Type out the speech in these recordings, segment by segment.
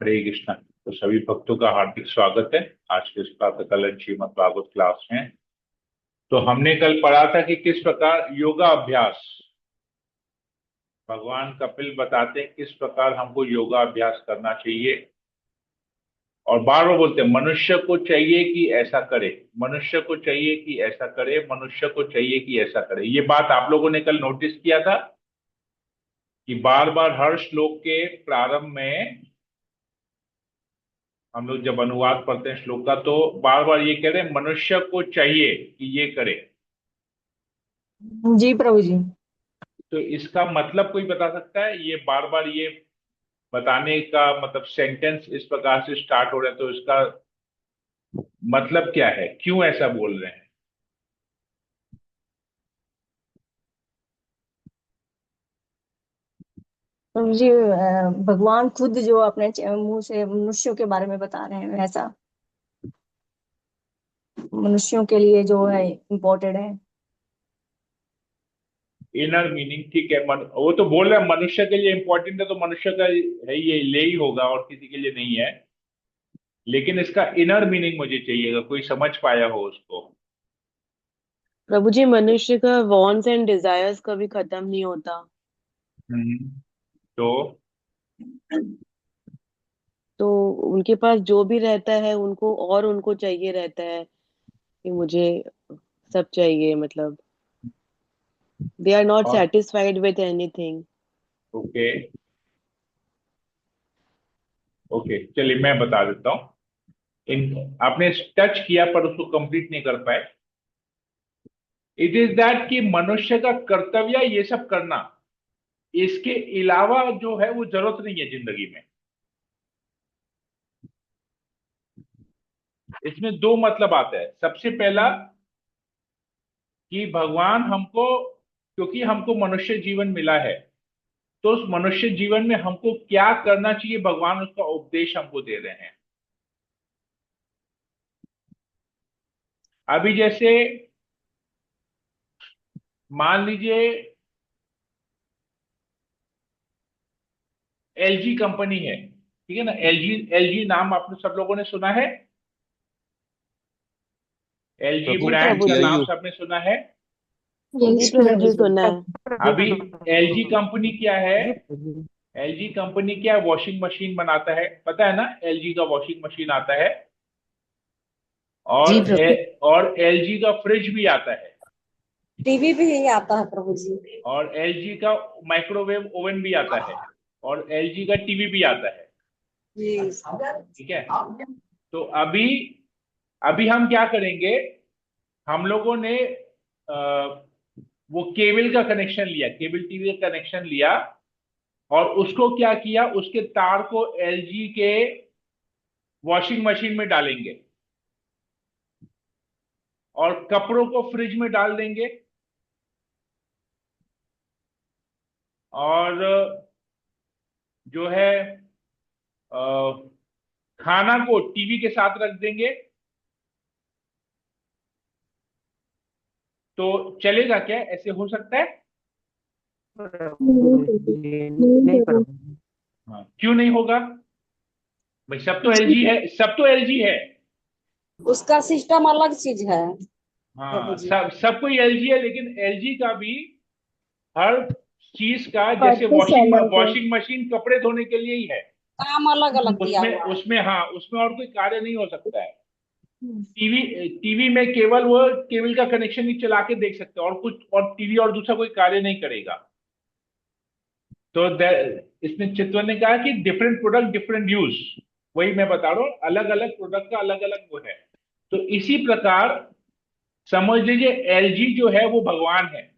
हरे कृष्णा। तो सभी भक्तों का हार्दिक स्वागत है आज के इस प्रातःकालीन श्रीमद् भागवत क्लास में। तो हमने कल पढ़ा था कि किस प्रकार योगा अभ्यास भगवान कपिल बताते हैं किस प्रकार हमको योगा अभ्यास करना चाहिए। और बार बार बोलते हैं मनुष्य को चाहिए कि ऐसा करे, मनुष्य को चाहिए कि ऐसा करे, मनुष्य को चाहिए कि ऐसा करे। ये बात आप लोगों ने कल नोटिस किया था कि बार बार हर श्लोक के प्रारंभ में हम लोग जब अनुवाद पढ़ते हैं श्लोक का तो बार बार ये कह रहे हैं मनुष्य को चाहिए कि ये करे। जी प्रभु जी। तो इसका मतलब कोई बता सकता है? ये बार बार ये बताने का मतलब सेंटेंस इस प्रकार से स्टार्ट हो रहा है तो इसका मतलब क्या है, क्यों ऐसा बोल रहे हैं? प्रभु जी, भगवान खुद जो अपने मुंह से मनुष्यों के बारे में बता रहे हैं ऐसा, मनुष्यों के लिए जो है इम्पोर्टेंट है। इनर मीनिंग ठीक है, वो तो बोल रहे हैं मनुष्य के लिए इंपॉर्टेंट है तो मनुष्य का है, ये ले ही होगा और किसी के लिए नहीं है। लेकिन इसका इनर मीनिंग मुझे चाहिएगा, कोई समझ पाया हो उसको। प्रभु जी, मनुष्य का वॉन्ट्स एंड डिजायर्स कभी खत्म नहीं होता। हम्म। तो तो उनके पास जो भी रहता है उनको चाहिए रहता है कि मुझे सब चाहिए, मतलब दे आर नॉट और satisfied with anything. Okay, okay चलिए मैं बता देता हूँ। इन आपने टच किया पर उसको कंप्लीट नहीं कर पाए। इट इज दैट कि मनुष्य का कर्तव्य ये सब करना, इसके अलावा जो है वो जरूरत नहीं है जिंदगी में। इसमें दो मतलब आता है। सबसे पहला कि भगवान हमको, क्योंकि हमको मनुष्य जीवन मिला है तो उस मनुष्य जीवन में हमको क्या करना चाहिए भगवान उसका उपदेश हमको दे रहे हैं। अभी जैसे मान लीजिए एलजी कंपनी है, ठीक है ना? एलजी, एलजी नाम आपने सब लोगों ने सुना है। एलजी प्रभु जी ब्रांड प्रभु का सी आई जी। नाम यू। सबने सुना है। जी यस प्रभु प्रभु जी, जी। सुना है। अभी एलजी कंपनी क्या है? जी प्रभु जी। एलजी कंपनी क्या वॉशिंग मशीन बनाता है, पता है ना? एलजी का वॉशिंग मशीन आता है जी और प्रभु। और एलजी का फ्रिज भी आता है टीवी भी यही आता है प्रभु जी। और एलजी का माइक्रोवेव ओवन भी आता है और एलजी का टीवी भी आता है। जी। ठीक है। तो अभी अभी हम क्या करेंगे, हम लोगों ने वो केबल का कनेक्शन लिया, केबल टीवी का कनेक्शन लिया और उसको क्या किया, उसके तार को एलजी के वॉशिंग मशीन में डालेंगे और कपड़ों को फ्रिज में डाल देंगे और जो है अ, खाना को टीवी के साथ रख देंगे। तो चलेगा क्या? ऐसे हो सकता है? प्रभु जी, नहीं प्रभु जी। हाँ, क्यों नहीं होगा भाई? सब तो एलजी है, सब तो एलजी है। उसका सिस्टम अलग चीज है प्रभु हाँ, जी। सब कोई एलजी है लेकिन एलजी का भी हर चीज का, जैसे पर्पस वॉशिंग अलग है। वॉशिंग मशीन कपड़े धोने के लिए ही है। काम अलग अलग दिया उसमें हुआ है। उसमें हाँ, उसमें और कोई कार्य नहीं हो सकता है। हम्म। टीवी, टीवी में केवल वो केबल का कनेक्शन ही चला के देख सकते हो और कुछ, और टीवी और दूसरा कोई कार्य नहीं करेगा। तो इसमें चित्तवन ने कहा कि डिफरेंट प्रोडक्ट डिफरेंट यूज। वही मैं बता रहा हूँ, अलग अलग प्रोडक्ट का अलग अलग वो है। तो इसी प्रकार समझ लीजिए एलजी जो है वो भगवान है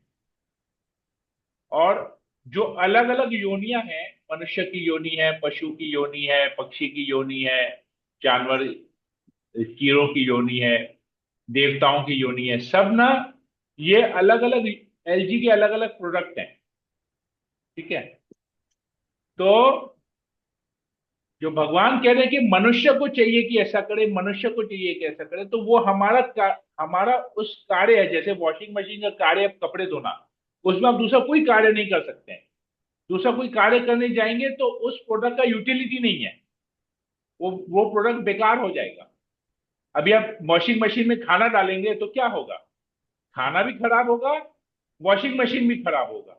और जो अलग अलग योनियां हैं, मनुष्य की योनि है, पशु की योनि है, पक्षी की योनि है, जानवर कीड़ों की योनि है, देवताओं की योनि है, सब ना ये अलग अलग एलजी के अलग अलग प्रोडक्ट हैं। ठीक है। तो जो भगवान कह रहे हैं कि मनुष्य को चाहिए कि ऐसा करे, मनुष्य को चाहिए कि ऐसा करे, तो वो हमारा उस कार्य है। जैसे वॉशिंग मशीन का कार्य है कपड़े धोना, उसमें आप दूसरा कोई कार्य नहीं कर सकते हैं। दूसरा कोई कार्य करने जाएंगे तो उस प्रोडक्ट का यूटिलिटी नहीं है। वो प्रोडक्ट बेकार हो जाएगा। अभी आप वॉशिंग मशीन में खाना डालेंगे तो क्या होगा? खाना भी खराब होगा, वॉशिंग मशीन भी खराब होगा।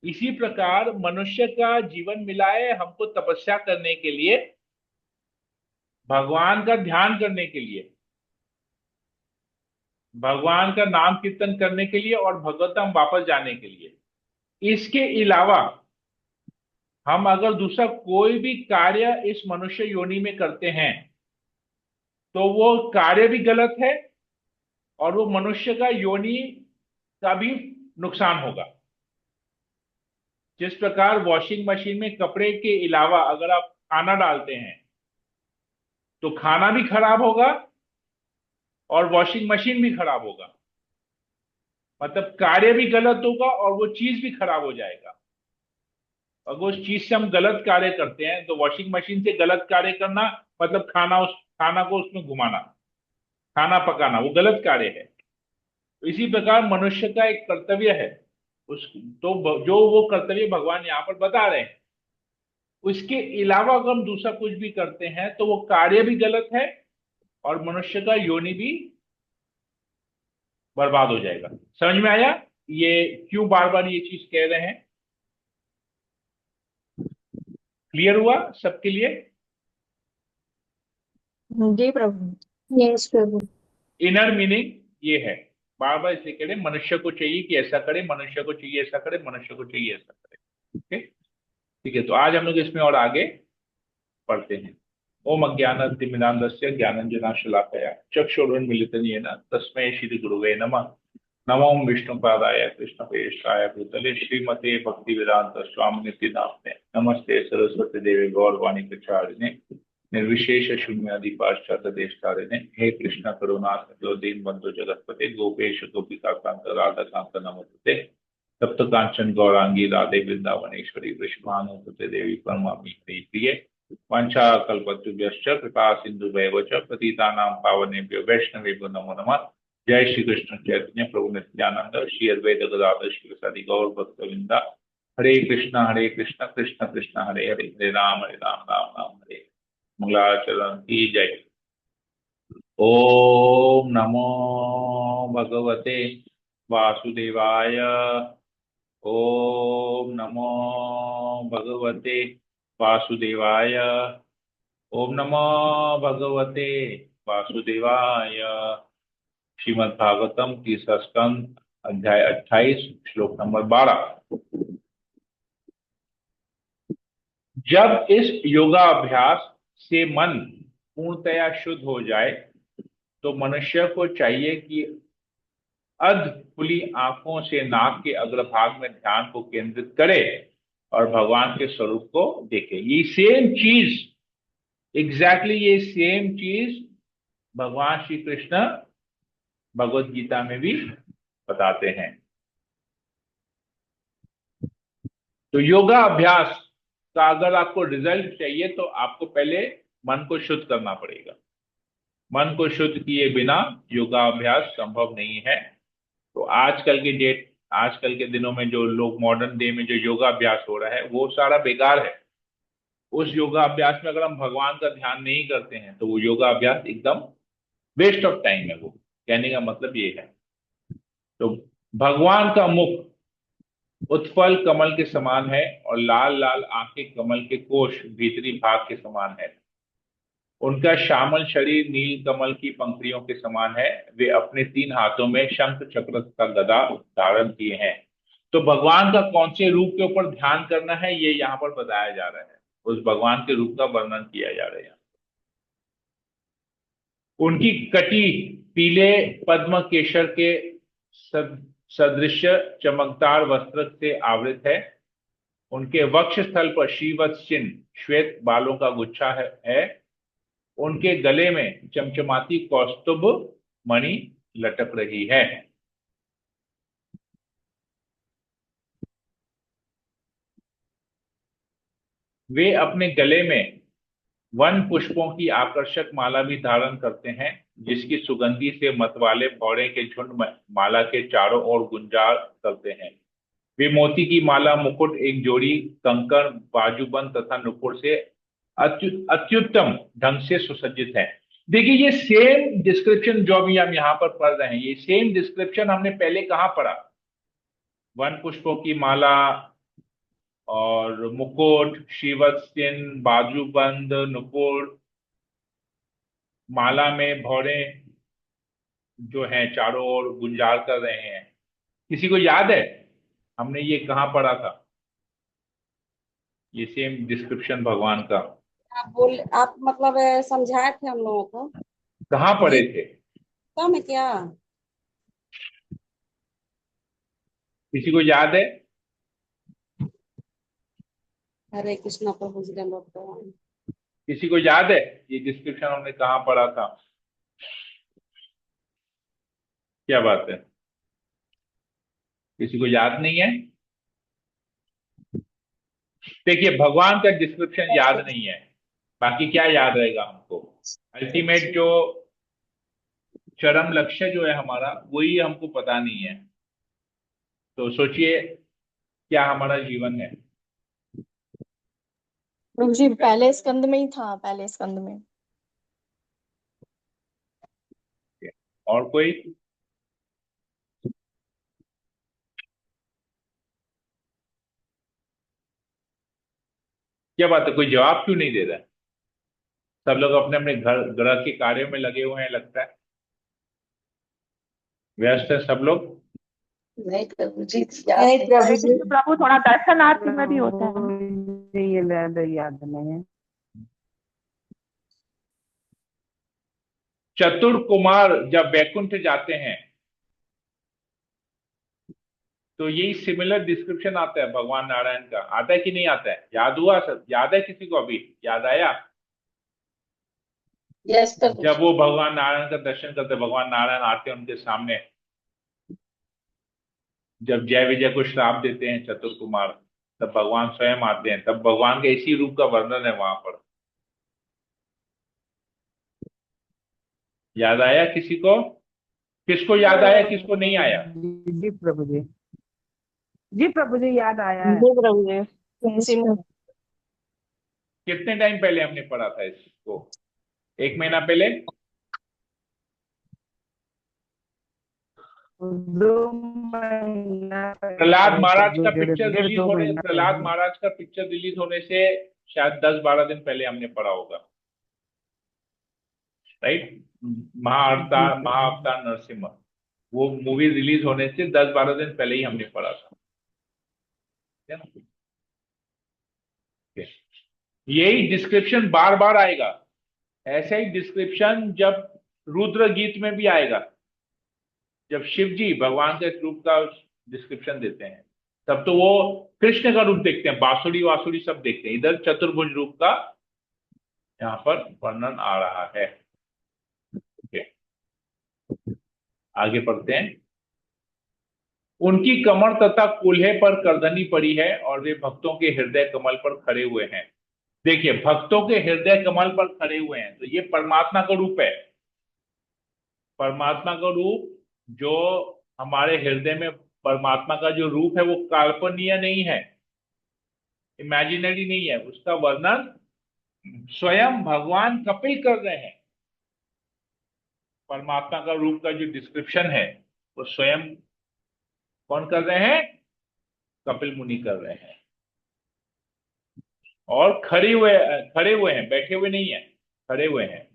इसी प्रकार मनुष्य का जीवन मिला है हमको तपस्या करने के लिए, भगवान का ध्यान करने के लिए, भगवान का नाम कीर्तन करने के लिए और भगवतम वापस जाने के लिए। इसके अलावा हम अगर दूसरा कोई भी कार्य इस मनुष्य योनि में करते हैं तो वो कार्य भी गलत है और वो मनुष्य का योनि का भी नुकसान होगा। जिस प्रकार वॉशिंग मशीन में कपड़े के अलावा अगर आप खाना डालते हैं तो खाना भी खराब होगा और वॉशिंग मशीन भी खराब होगा, मतलब कार्य भी गलत होगा और वो चीज भी खराब हो जाएगा। अगर उस चीज से हम गलत कार्य करते हैं तो वॉशिंग मशीन से गलत कार्य करना मतलब खाना को उसमें घुमाना, खाना पकाना, वो गलत कार्य है। तो इसी प्रकार मनुष्य का एक कर्तव्य है, उस तो जो वो कर्तव्य भगवान यहाँ पर बता रहे हैं, उसके अलावा अगर हम दूसरा कुछ भी करते हैं तो वो कार्य भी गलत है और मनुष्य का योनि भी बर्बाद हो जाएगा। समझ में आया ये क्यों बार बार ये चीज कह रहे हैं? क्लियर हुआ सबके लिए? जी प्रभु। यस प्रभु। इनर मीनिंग ये है, बार बार इसलिए कह रहे हैं, मनुष्य को चाहिए कि ऐसा करे, मनुष्य को चाहिए ऐसा करे, मनुष्य को चाहिए ऐसा करे। ओके, ठीक है। तो आज हम लोग इसमें और आगे पढ़ते हैं। ओम अज्ञानतिमिरान्धस्य ज्ञानंजनाशलाकया चक्षुरुन्मीलितं येन तस्मै श्री गुरुवे नमः। नमो विष्णुपादाय कृष्णप्रेष्ठाय भूतले श्रीमते भक्तिवेदांत स्वामिनिति नाम्ने नमस्ते सरस्वती देवी गौरवाणी प्रचारिणे निर्विशेष शून्यादि पाश्चात्य देशतारिणे। हे कृष्ण करुणा सिंधु दीन बंधु जगतपते गोपेश गोपिका कांत राधा कांत नमोस्तुते। तप्त कांचन गौरांगी राधे वृंदावनेश्वरी वृषभानुसुते देवी परमामि प्रिय। वांछा कल्पतरुभ्यश्च कृपा सिंधुभैव च पतितानां पावनेभ्यो वैष्णवेभ्यो नमो नमः। जय श्री कृष्ण चैतन्य प्रभु नित्यानंद श्री अद्वैत गदाधर श्री गौर भक्तविंदा। हरे कृष्ण कृष्ण कृष्ण हरे हरे, हरे राम राम राम हरे। मंगलाचरण की जय। ओम नमो भगवते वासुदेवाय। ओम नमो भगवते वासुदेवाय। ओम नमो भगवते वासुदेवाय। श्रीमद् भागवतम तीसरा स्कंद अध्याय 28 श्लोक नंबर 12। जब इस योगाभ्यास से मन पूर्णतया शुद्ध हो जाए तो मनुष्य को चाहिए कि अध खुली आंखों से नाक के अग्रभाग में ध्यान को केंद्रित करे और भगवान के स्वरूप को देखे। ये सेम चीज, एग्जैक्टली ये सेम चीज भगवान श्री कृष्ण भगवत गीता में भी बताते हैं। तो योगा अभ्यास का अगर आपको रिजल्ट चाहिए तो आपको पहले मन को शुद्ध करना पड़ेगा। मन को शुद्ध किए बिना योगा अभ्यास संभव नहीं है। तो आजकल के दिनों में जो लोग मॉडर्न डे में जो योगा अभ्यास हो रहा है वो सारा बेकार है। उस योगा अभ्यास में अगर हम भगवान का ध्यान नहीं करते हैं तो वो योगा अभ्यास एकदम वेस्ट ऑफ टाइम है। वो कहने का मतलब ये है। तो भगवान का मुख उत्पल कमल के समान है और लाल लाल आंखें कमल के कोश भीतरी भाग के समान है। उनका श्यामल शरीर नील कमल की पंखुड़ियों के समान है। वे अपने 3 हाथों में शंख चक्र का गदा धारण किए हैं। तो भगवान का कौन से रूप के ऊपर ध्यान करना है ये यहाँ पर बताया जा रहा है। उस भगवान के रूप का वर्णन किया जा रहा है। उनकी कटी पीले पद्म केशर के सदृश चमकदार वस्त्र से आवृत है। उनके वक्ष स्थल पर श्रीवत्स चिन्ह श्वेत बालों का गुच्छा है। उनके गले में चमचमाती कौस्तुभ मणि लटक रही है। वे अपने गले में वन पुष्पों की आकर्षक माला भी धारण करते हैं जिसकी सुगंधी से मतवाले भौरे के झुंड माला के चारों ओर गुंजार करते हैं। वे मोती की माला, मुकुट, एक जोड़ी कंकड़, बाजूबंद तथा नुपुर से अत्युत्तम ढंग से सुसज्जित है। देखिए ये सेम डिस्क्रिप्शन जो अभी हम यहाँ पर पढ़ रहे हैं, ये सेम डिस्क्रिप्शन हमने पहले कहाँ पढ़ा? वन पुष्पों की माला और मुकुट, श्रीवत्स चिन्ह, बाजूबंद, नुपुर, माला में भौरे जो हैं चारों ओर गुंजार कर रहे हैं। किसी को याद है हमने ये कहाँ पढ़ा था? ये सेम डिस्क्रिप्शन भगवान का आप मतलब समझाए थे हम लोगों को। कहाँ पढ़े थे? कम है क्या? किसी को याद है? हरे कृष्णा प्रभु जी भगवान। किसी को याद है ये डिस्क्रिप्शन हमने कहाँ पढ़ा था? क्या बात है, किसी को याद नहीं है? देखिए भगवान का डिस्क्रिप्शन याद नहीं है, बाकी क्या याद रहेगा हमको? अल्टीमेट जो चरम लक्ष्य जो है हमारा, वही हमको पता नहीं है। तो सोचिए क्या हमारा जीवन है। प्रभु जी पहले स्कंद में ही था, पहले स्कंद में। और कोई? क्या बात है, कोई जवाब क्यों नहीं दे रहा है? सब लोग अपने अपने घर ग्रह के कार्यों में लगे हुए हैं लगता है, व्यस्त है सब लोग। नहीं प्रभु जी, नहीं प्रभु जी। प्रभु थोड़ा दर्शनार्थ में भी होता है। मुझे ये याद नहीं है। चतुर कुमार जब वैकुंठ जाते हैं तो यही सिमिलर डिस्क्रिप्शन आता है भगवान नारायण का। आता है कि नहीं आता है? याद हुआ सब? याद है किसी को? अभी याद आया? यस प्रभु। जब वो भगवान नारायण का दर्शन करते, भगवान नारायण आते हैं उनके सामने, जब जय विजय को श्राप देते हैं चतुर कुमार, तब भगवान स्वयं आते हैं, तब भगवान के इसी रूप का वर्णन है वहां पर। याद आया किसी को? किसको याद आया, किसको नहीं आया? जी प्रभु जी, जी प्रभु जी याद आया है। जी प्रभु जी। कितने टाइम पहले हमने पढ़ा था इसको? 1 महीना पहले? 2 महीना प्रहलाद महाराज का डेढ़ पिक्चर डेढ़ रिलीज दो होने, महीना प्रहलाद महाराज का पिक्चर रिलीज होने से शायद 10-12 दिन पहले हमने पढ़ा होगा, राइट? महाअवतार नरसिम्हा, वो मूवी रिलीज होने से 10-12 दिन पहले ही हमने पढ़ा था, है ना? यही डिस्क्रिप्शन बार बार आएगा। ऐसा ही डिस्क्रिप्शन जब रुद्र गीत में भी आएगा, जब शिव जी भगवान के रूप का डिस्क्रिप्शन देते हैं, तब तो वो कृष्ण का रूप देखते हैं, बांसुरी वासुरी सब देखते हैं। इधर चतुर्भुज रूप का यहाँ पर वर्णन आ रहा है। ओके, आगे पढ़ते हैं। उनकी कमर तथा कूल्हे पर करधनी पड़ी है और वे भक्तों के हृदय कमल पर खड़े हुए हैं। देखिए भक्तों के हृदय कमल पर खड़े हुए हैं, तो ये परमात्मा का रूप है। परमात्मा का रूप जो हमारे हृदय में, परमात्मा का जो रूप है वो काल्पनीय नहीं है, इमेजिनरी नहीं है, उसका वर्णन स्वयं भगवान कपिल कर रहे हैं। परमात्मा का रूप का जो डिस्क्रिप्शन है वो स्वयं कौन कर रहे हैं? कपिल मुनि कर रहे हैं। और खड़े हुए हैं, बैठे हुए नहीं है, खड़े हुए हैं।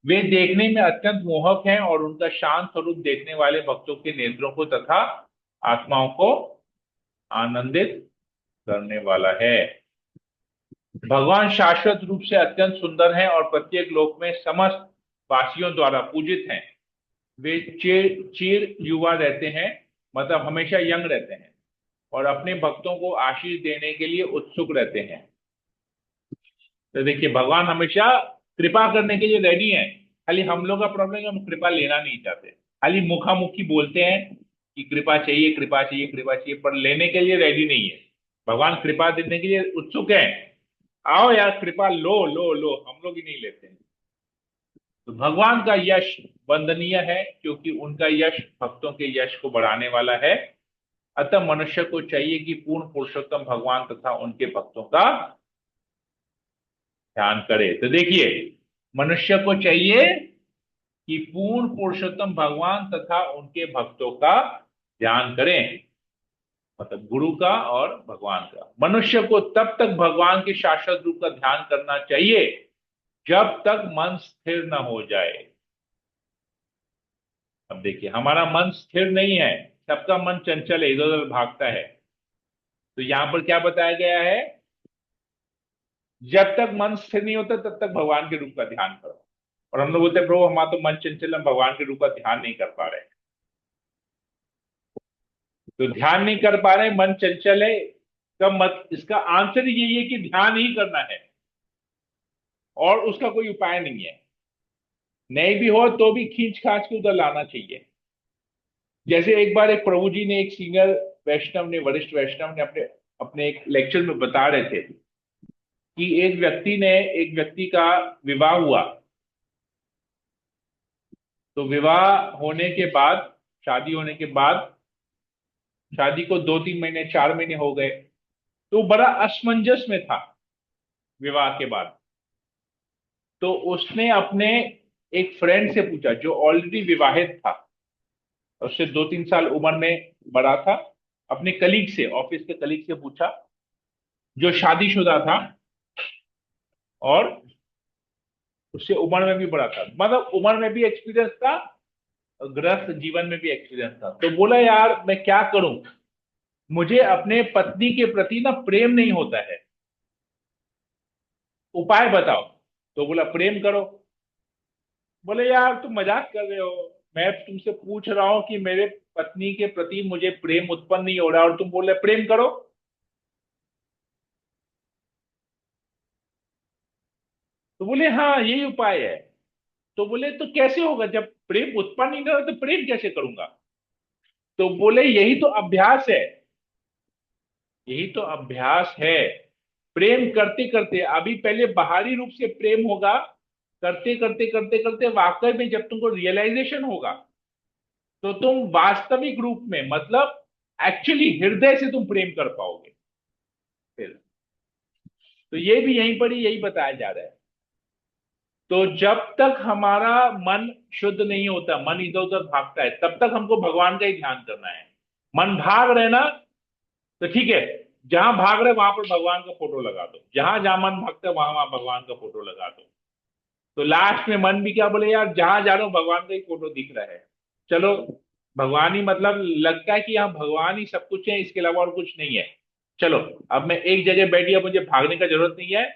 वे देखने में अत्यंत मोहक हैं और उनका शांत स्वरूप देखने वाले भक्तों के नेत्रों को तथा आत्माओं को आनंदित करने वाला है। भगवान शाश्वत रूप से अत्यंत सुंदर हैं और प्रत्येक लोक में समस्त वासियों द्वारा पूजित हैं। वे चिर युवा रहते हैं, मतलब हमेशा यंग रहते हैं, और अपने भक्तों को आशीष देने के लिए उत्सुक रहते हैं। तो देखिए भगवान हमेशा कृपा करने के लिए रेडी हैं। खाली हम लोग का प्रॉब्लम है, हम कृपा लेना नहीं चाहते, खाली मुखामुखी बोलते हैं कि कृपा चाहिए कृपा चाहिए कृपा चाहिए, पर लेने के लिए रेडी नहीं है। भगवान कृपा देने के लिए उत्सुक है, आओ यार कृपा लो लो लो, हम लोग ही नहीं लेते हैं। तो भगवान का यश वंदनीय है क्योंकि उनका यश भक्तों के यश को बढ़ाने वाला है। अतः मनुष्य को चाहिए कि पूर्ण पुरुषोत्तम भगवान तथा उनके भक्तों का ध्यान करे। तो देखिए, मनुष्य को चाहिए कि पूर्ण पुरुषोत्तम भगवान तथा उनके भक्तों का ध्यान करें, मतलब गुरु का और भगवान का। मनुष्य को तब तक भगवान के शाश्वत रूप का ध्यान करना चाहिए जब तक मन स्थिर न हो जाए। अब देखिए, हमारा मन स्थिर नहीं है, सबका मन चंचल है, इधर उधर भागता है। तो यहां पर क्या बताया गया है, जब तक मन स्थिर नहीं होता तब तक भगवान के रूप का ध्यान करो। और हम लोग बोलते हैं प्रभु हमारा तो मन चंचल, हम भगवान के रूप का ध्यान नहीं कर पा रहे। तो ध्यान नहीं कर पा रहे, मन चंचल है, का मत इसका आंसर यही है कि ध्यान ही करना है और उसका कोई उपाय नहीं है। नहीं भी हो तो भी खींच खाच के उधर लाना चाहिए। जैसे एक बार एक प्रभु जी ने, एक सीनियर वैष्णव ने, वरिष्ठ वैष्णव ने अपने अपने एक लेक्चर में बता रहे थे कि एक व्यक्ति का विवाह हुआ। तो विवाह होने के बाद, शादी होने के बाद, शादी को 2-3 महीने 4 महीने हो गए, तो बड़ा असमंजस में था विवाह के बाद। तो उसने अपने एक फ्रेंड से पूछा जो ऑलरेडी विवाहित था, उससे 2-3 साल उम्र में बड़ा था, अपने कलीग से, ऑफिस के कलीग से पूछा जो शादीशुदा था और उससे उम्र में भी बड़ा था, मतलब उम्र में भी एक्सपीरियंस था, गृहस्थ जीवन में भी एक्सपीरियंस था। तो बोला यार मैं क्या करूं, मुझे अपने पत्नी के प्रति ना प्रेम नहीं होता है, उपाय बताओ। तो बोला प्रेम करो। बोले यार तुम मजाक कर रहे हो, मैं तुमसे पूछ रहा हूं कि मेरे पत्नी के प्रति मुझे प्रेम उत्पन्न नहीं हो रहा और तुम बोल रहे प्रेम करो। तो बोले हाँ यही उपाय है। तो बोले तो कैसे होगा, जब प्रेम उत्पन्न नहीं हो रहा तो प्रेम कैसे करूंगा। तो बोले यही तो अभ्यास है, यही तो अभ्यास है। प्रेम करते करते, अभी पहले बाहरी रूप से प्रेम होगा, करते करते करते करते वाकई में जब तुमको रियलाइजेशन होगा तो तुम वास्तविक रूप में, मतलब एक्चुअली हृदय से तुम प्रेम कर पाओगे फिर। तो ये भी यहीं पर ही यही बताया जा रहा है। तो जब तक हमारा मन शुद्ध नहीं होता, मन इधर उधर भागता है, तब तक हमको भगवान का ही ध्यान करना है। मन भाग रहे ना, तो ठीक है, जहां भाग रहे वहां पर भगवान का फोटो लगा दो, जहां जहां मन भागता है वहां वहां भगवान का फोटो लगा दो। तो लास्ट में मन भी क्या बोले, यार जहां जा रहा हूं भगवान का ही फोटो दिख रहा है, चलो भगवान ही, मतलब लगता है कि यहाँ भगवान ही सब कुछ है, इसके अलावा और कुछ नहीं है। चलो अब मैं एक जगह बैठ गया, मुझे भागने का जरूरत नहीं है,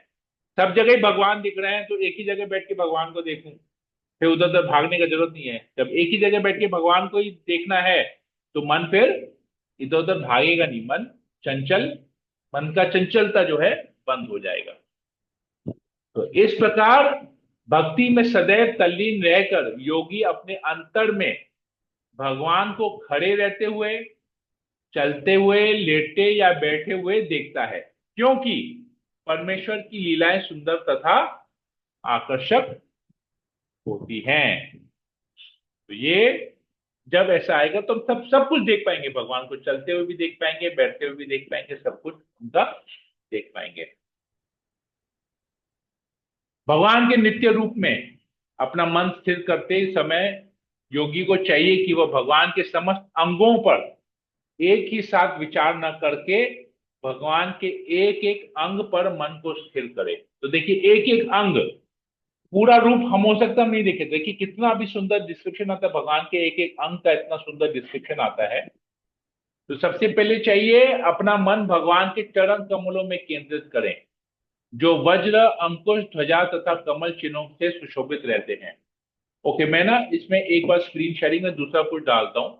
सब जगह ही भगवान दिख रहे हैं, तो एक ही जगह बैठ के भगवान को देखूं, फिर उधर उधर भागने का जरूरत नहीं है। जब एक ही जगह बैठ के भगवान को ही देखना है तो मन फिर इधर उधर भागेगा नहीं, मन चंचल, मन का चंचलता जो है बंद हो जाएगा। तो इस प्रकार भक्ति में सदैव तल्लीन रहकर योगी अपने अंतर में भगवान को खड़े रहते हुए, चलते हुए, लेटे या बैठे हुए देखता है, क्योंकि परमेश्वर की लीलाएं सुंदर तथा आकर्षक होती हैं। तो ये जब ऐसा आएगा तो हम सब सब कुछ देख पाएंगे, भगवान को चलते हुए भी देख पाएंगे, बैठते हुए भी देख पाएंगे, सब कुछ उनका देख पाएंगे। भगवान के नित्य रूप में अपना मन स्थिर करते समय योगी को चाहिए कि वह भगवान के समस्त अंगों पर एक ही साथ विचार न करके भगवान के एक एक अंग पर मन को स्थिर करे। तो देखिए एक एक अंग, पूरा रूप हम हो सकता हम नहीं देखे, देखिए कितना भी सुंदर डिस्क्रिप्शन आता है भगवान के एक एक अंग का, इतना सुंदर डिस्क्रिप्शन आता है। तो सबसे पहले चाहिए अपना मन भगवान के चरण कमलों में केंद्रित करें, जो वज्र, अंकुश, ध्वजा तथा कमल चिन्हों से सुशोभित रहते हैं। ओके, मैं ना इसमें एक बार स्क्रीन शेयरिंग में दूसरा कुछ डालता हूं,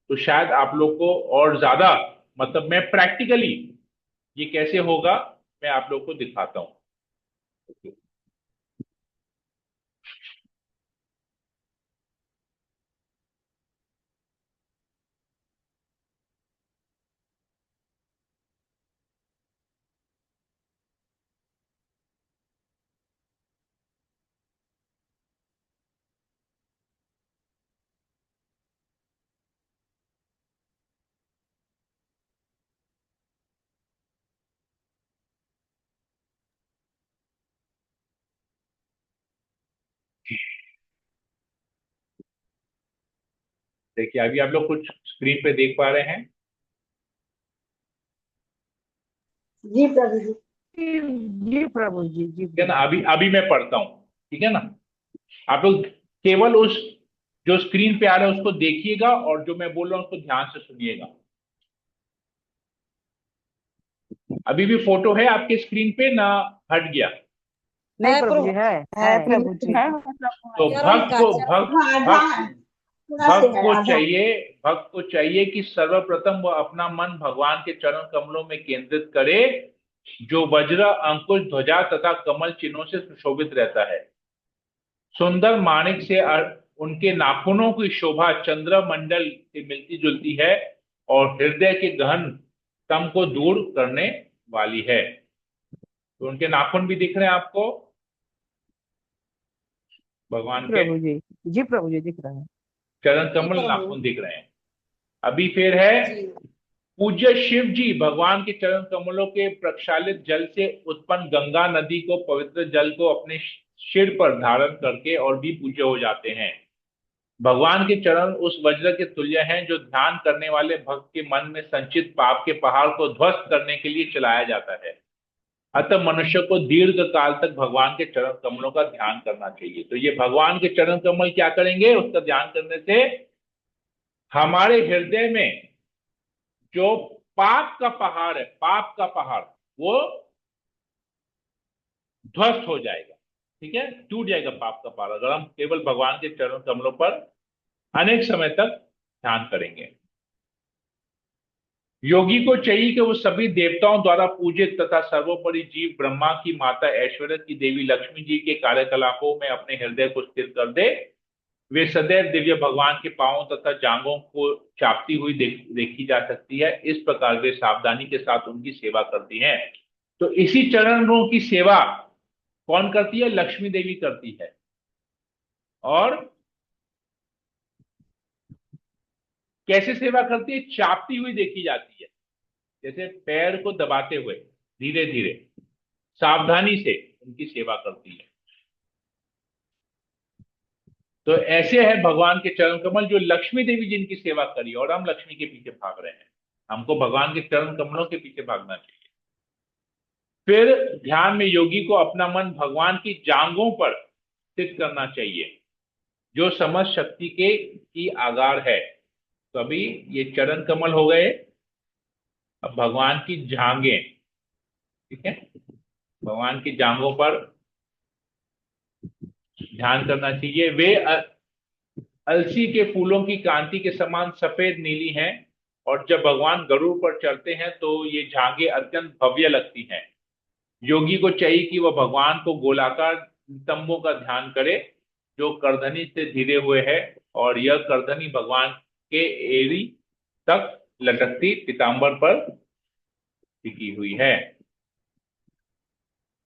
तो शायद आप लोग को और ज्यादा, मतलब मैं प्रैक्टिकली ये कैसे होगा मैं आप लोग को दिखाता हूं। देखिए अभी आप लोग कुछ स्क्रीन पे देख पा रहे हैं? जी प्रभु जी। जी प्रभु जी, जी ठीक है ना? अभी अभी मैं पढ़ता हूँ, ठीक है ना? आप लोग केवल उस जो स्क्रीन पे आ रहा है उसको देखिएगा और जो मैं बोल रहा हूँ उसको ध्यान से सुनिएगा। अभी भी फोटो है आपके स्क्रीन पे ना? हट गया? नहीं है प्रभु जी, प्रभु। है प्रभु जी, है मतलब तो हरे रंग भक्त का को चरण। भक्त थोड़ा से भक्त है को आधा। चाहिए भक्त को चाहिए कि सर्वप्रथम वह अपना मन भगवान के चरण कमलों में केंद्रित करे, जो वज्र, अंकुश, ध्वजा तथा कमल चिन्हों से सुशोभित रहता है। सुंदर माणिक से उनके नाखूनों की शोभा चंद्रमंडल से मिलती जुलती है और हृदय के गहन तम को दूर करने वाली है। तो उनके नाखून भी दिख रहे हैं आपको, भगवान के प्रभु जी, जी प्रभु जी, दिख रहा है। चरण जी कमल प्रभु। नाखून दिख रहे हैं। अभी फिर है जी। पूज्य शिव जी भगवान के चरण कमलों के प्रक्षालित जल से उत्पन्न गंगा नदी को, पवित्र जल को अपने सिर पर धारण करके और भी पूज्य हो जाते हैं। भगवान के चरण उस वज्र के तुल्य हैं जो ध्यान करने वाले भक्त के मन में संचित पाप के पहाड़ को ध्वस्त करने के लिए चलाया जाता है। अतः मनुष्य को दीर्घ काल तक भगवान के चरण कमलों का ध्यान करना चाहिए। तो ये भगवान के चरण कमल क्या करेंगे? उसका ध्यान करने से हमारे हृदय में जो पाप का पहाड़ है, पाप का पहाड़, वो ध्वस्त हो जाएगा। ठीक है, टूट जाएगा पाप का पहाड़ अगर हम केवल भगवान के चरण कमलों पर अनेक समय तक ध्यान करेंगे। योगी को चाहिए कि वो सभी देवताओं द्वारा पूजित तथा सर्वोपरि जीव ब्रह्मा की माता, ऐश्वर्य की देवी लक्ष्मी जी के कार्यकलापों में अपने हृदय को स्थिर कर दे। वे सदैव दिव्य भगवान के पांवों तथा जांघों को चापती हुई देखी जा सकती है। इस प्रकार वे सावधानी के साथ उनकी सेवा करती हैं। तो इसी चरणों की सेवा कौन करती है? लक्ष्मी देवी करती है। और कैसे सेवा करती है? चापती हुई देखी जाती है, जैसे पैर को दबाते हुए धीरे धीरे सावधानी से उनकी सेवा करती है। तो ऐसे है भगवान के चरण कमल जो लक्ष्मी देवी जिनकी सेवा करी, और हम लक्ष्मी के पीछे भाग रहे हैं। हमको भगवान के चरण कमलों के पीछे भागना चाहिए। फिर ध्यान में योगी को अपना मन भगवान की जांघों पर स्थित करना चाहिए, जो समस्त शक्ति के की आगार है। तो अभी ये चरण कमल हो गए, अब भगवान की जांघें, ठीक है, भगवान की जांघों पर ध्यान करना चाहिए। वे अलसी के फूलों की कांति के समान सफेद नीली हैं, और जब भगवान गरुड़ पर चढ़ते हैं तो ये जांघें अत्यंत भव्य लगती हैं। योगी को चाहिए कि वह भगवान को गोलाकार नितंबों का ध्यान करे, जो करधनी से घिरे हुए है, और यह करधनी भगवान के एड़ी तक लटकती पीताम्बर पर टिकी हुई है।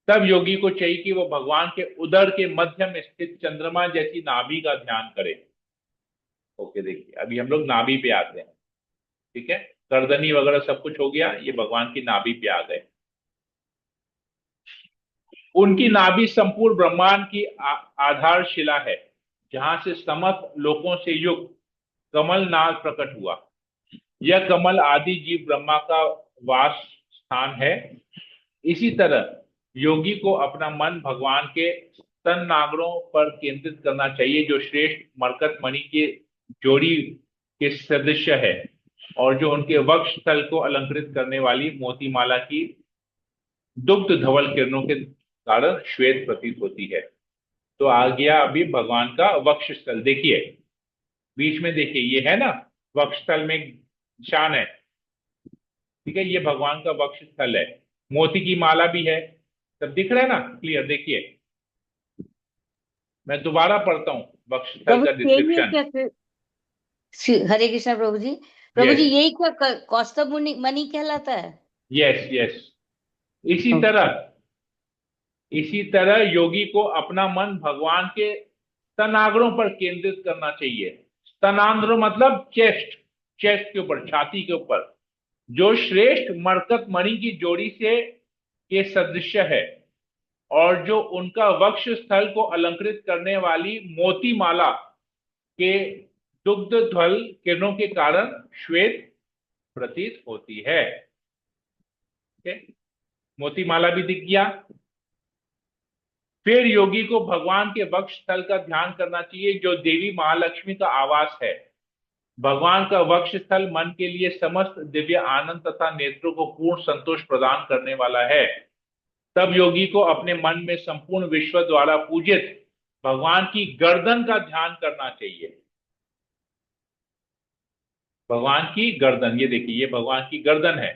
तब योगी को चाहिए कि वह भगवान के उदर के मध्य में स्थित चंद्रमा जैसी नाभि का ध्यान करे। ओके, देखिए अभी हम लोग नाभि पे आते हैं। ठीक है, करदनी वगैरह सब कुछ हो गया, ये भगवान की नाभि पे आ गए। उनकी नाभि संपूर्ण ब्रह्मांड की आधारशिला है, जहां से समस्त लोकों से युक्त कमल नाग प्रकट हुआ। यह कमल आदि जीव ब्रह्मा का वास स्थान है। इसी तरह योगी को अपना मन भगवान के स्तन नागरों पर केंद्रित करना चाहिए, जो श्रेष्ठ मरकत मणि के जोड़ी के सदृश है, और जो उनके वक्ष स्थल को अलंकृत करने वाली मोतीमाला की दुग्ध धवल किरणों के कारण श्वेत प्रतीत होती है। तो आ गया अभी भगवान का वक्ष स्थल। देखिए बीच में, देखिए ये है ना, वक्ष स्थल में एक निशान है। ठीक है, ये भगवान का वक्ष स्थल है। मोती की माला भी है, सब दिख रहा है ना क्लियर? देखिए मैं दोबारा पढ़ता हूँ वक्ष स्थल प्रभु का जी, यही है डिस्क्रिप्शन। क्या? हरे कृष्णा प्रभु जी। प्रभु जी, यस यही क्या कौस्तुभ मुनि मणि कहलाता है? Yes yes. इसी ओके। तरह इसी तरह योगी को अपना मन भगवान के स्तनाग्रों पर केंद्रित करना चाहिए। स्तनाग्र मतलब चेस्ट, चेस्ट के ऊपर, छाती के ऊपर, जो श्रेष्ठ मरकत मणि की जोड़ी से के सदृश है, और जो उनका वक्ष स्थल को अलंकृत करने वाली मोती माला के दुग्ध ध्वल किरणों के कारण श्वेत प्रतीत होती है। ओके, मोतीमाला भी दिख गया। फिर योगी को भगवान के वक्ष स्थल का ध्यान करना चाहिए, जो देवी महालक्ष्मी का आवास है। भगवान का वक्ष स्थल मन के लिए समस्त दिव्य आनंद तथा नेत्रों को पूर्ण संतोष प्रदान करने वाला है। तब योगी को अपने मन में संपूर्ण विश्व द्वारा पूजित भगवान की गर्दन का ध्यान करना चाहिए। भगवान की गर्दन, ये देखिए, ये भगवान की गर्दन है।